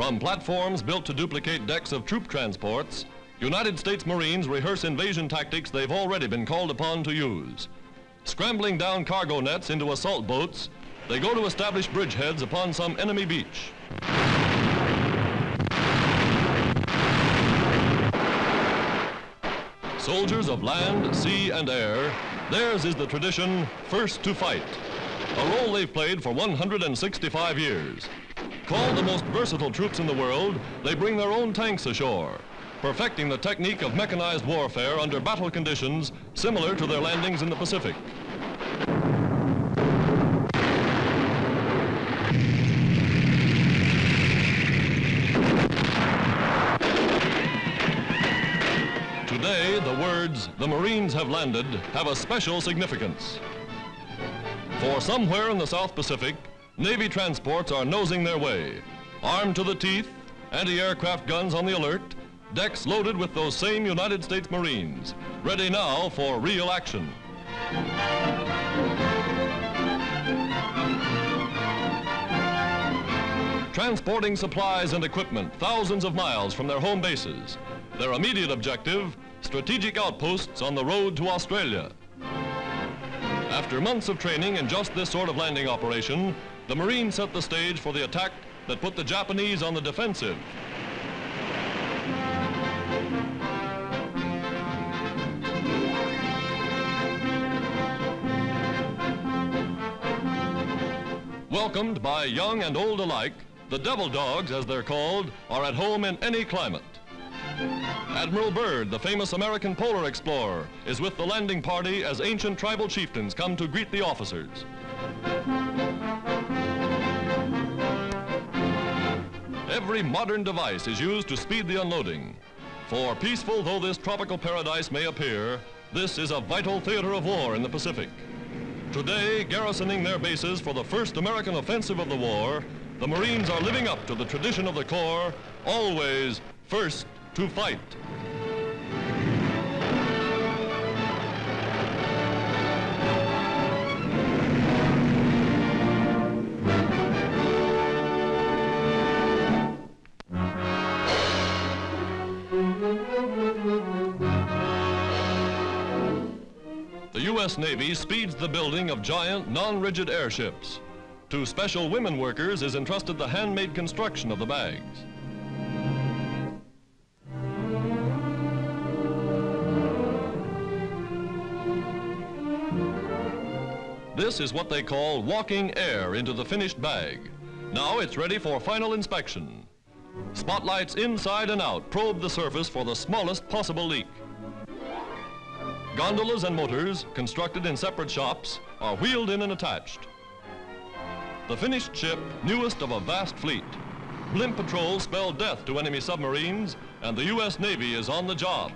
From platforms built to duplicate decks of troop transports, United States Marines rehearse invasion tactics they've already been called upon to use. Scrambling down cargo nets into assault boats, they go to establish bridgeheads upon some enemy beach. Soldiers of land, sea, and air, theirs is the tradition, first to fight, a role they've played for 165 years. Called the most versatile troops in the world, they bring their own tanks ashore, perfecting the technique of mechanized warfare under battle conditions similar to their landings in the Pacific. Today, the words, "The Marines have landed," have a special significance. For somewhere in the South Pacific, Navy transports are nosing their way, armed to the teeth, anti-aircraft guns on the alert, decks loaded with those same United States Marines, ready now for real action. Transporting supplies and equipment thousands of miles from their home bases. Their immediate objective, strategic outposts on the road to Australia. After months of training in just this sort of landing operation, the Marines set the stage for the attack that put the Japanese on the defensive. Welcomed by young and old alike, the Devil Dogs, as they're called, are at home in any climate. Admiral Byrd, the famous American polar explorer, is with the landing party as ancient tribal chieftains come to greet the officers. Every modern device is used to speed the unloading. For peaceful though this tropical paradise may appear, this is a vital theater of war in the Pacific. Today, garrisoning their bases for the first American offensive of the war, the Marines are living up to the tradition of the Corps, always first to fight. The U.S. Navy speeds the building of giant, non-rigid airships. To special women workers is entrusted the handmade construction of the bags. This is what they call walking air into the finished bag. Now it's ready for final inspection. Spotlights inside and out probe the surface for the smallest possible leak. Gondolas and motors, constructed in separate shops, are wheeled in and attached. The finished ship, newest of a vast fleet. Blimp patrols spell death to enemy submarines, and the U.S. Navy is on the job.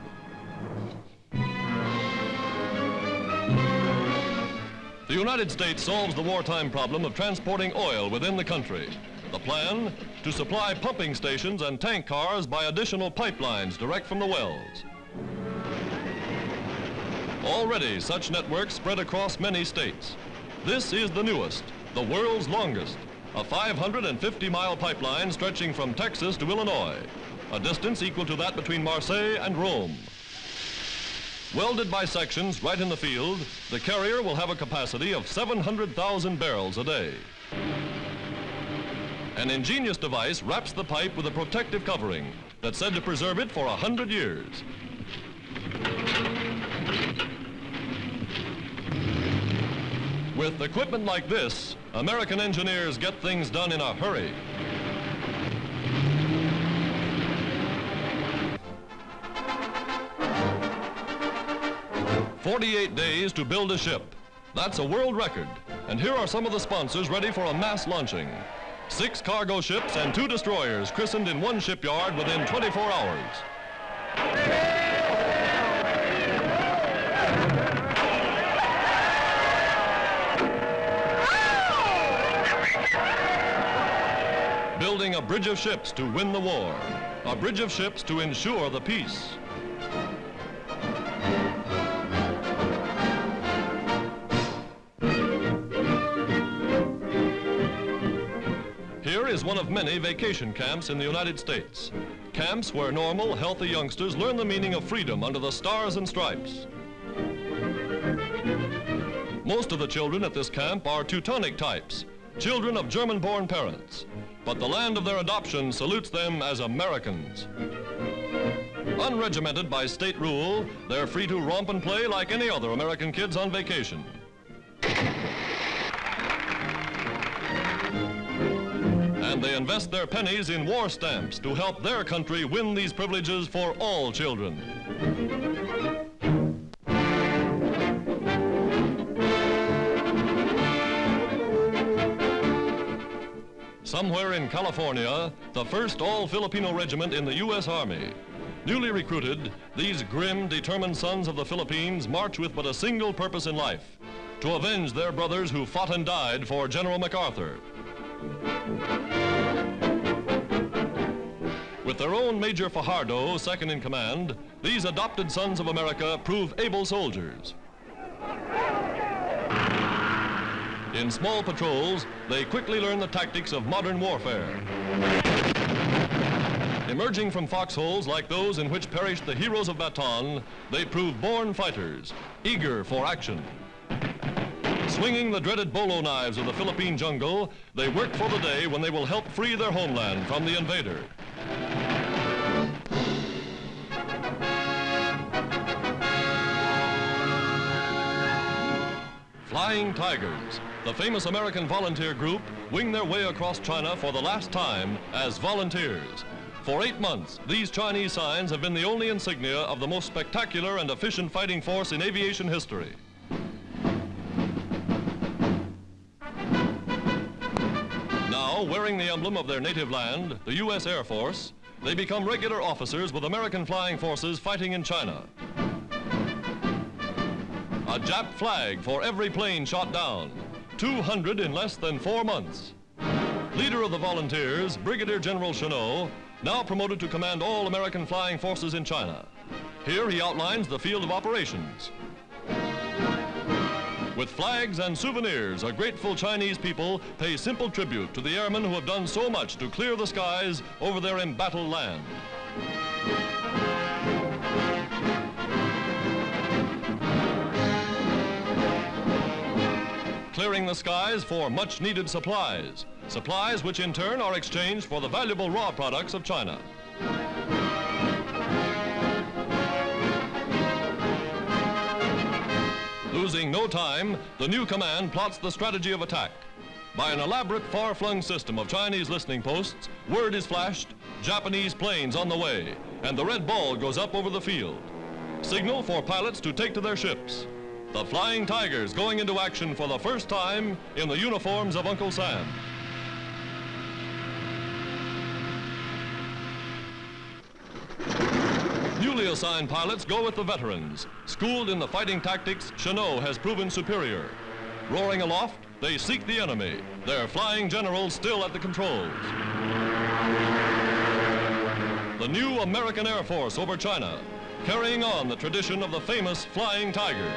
The United States solves the wartime problem of transporting oil within the country. The plan? To supply pumping stations and tank cars by additional pipelines direct from the wells. Already, such networks spread across many states. This is the newest, the world's longest, a 550-mile pipeline stretching from Texas to Illinois, a distance equal to that between Marseille and Rome. Welded by sections right in the field, the carrier will have a capacity of 700,000 barrels a day. An ingenious device wraps the pipe with a protective covering that's said to preserve it for 100 years. With equipment like this, American engineers get things done in a hurry. "48 days to build a ship. That's a world record. And here are some of the sponsors ready for a mass launching. 6 cargo ships and 2 destroyers christened in one shipyard within 24 hours. Building a bridge of ships to win the war. A bridge of ships to ensure the peace. Here is one of many vacation camps in the United States. Camps where normal, healthy youngsters learn the meaning of freedom under the stars and stripes. Most of the children at this camp are Teutonic types, children of German-born parents. But the land of their adoption salutes them as Americans. Unregimented by state rule, they're free to romp and play like any other American kids on vacation. And they invest their pennies in war stamps to help their country win these privileges for all children. Somewhere in California, the first all-Filipino regiment in the U.S. Army. Newly recruited, these grim, determined sons of the Philippines march with but a single purpose in life: to avenge their brothers who fought and died for General MacArthur. With their own Major Fajardo second in command, these adopted sons of America prove able soldiers. In small patrols, they quickly learn the tactics of modern warfare. Emerging from foxholes like those in which perished the heroes of Bataan, they prove born fighters, eager for action. Swinging the dreaded bolo knives of the Philippine jungle, they work for the day when they will help free their homeland from the invader. Flying Tigers, the famous American volunteer group, wing their way across China for the last time as volunteers. For 8 months, these Chinese signs have been the only insignia of the most spectacular and efficient fighting force in aviation history. Now, wearing the emblem of their native land, the U.S. Air Force, they become regular officers with American flying forces fighting in China. A Jap flag for every plane shot down, 200 in less than 4 months. Leader of the volunteers, Brigadier General Chennault, now promoted to command all American flying forces in China. Here he outlines the field of operations. With flags and souvenirs, a grateful Chinese people pay simple tribute to the airmen who have done so much to clear the skies over their embattled land. Clearing the skies for much-needed supplies, supplies which in turn are exchanged for the valuable raw products of China. Losing no time, the new command plots the strategy of attack. By an elaborate far-flung system of Chinese listening posts, word is flashed, Japanese planes on the way, and the red ball goes up over the field. Signal for pilots to take to their ships. The Flying Tigers going into action for the first time in the uniforms of Uncle Sam. Newly assigned pilots go with the veterans. Schooled in the fighting tactics, Chennault has proven superior. Roaring aloft, they seek the enemy, their flying generals still at the controls. The new American Air Force over China, carrying on the tradition of the famous Flying Tigers.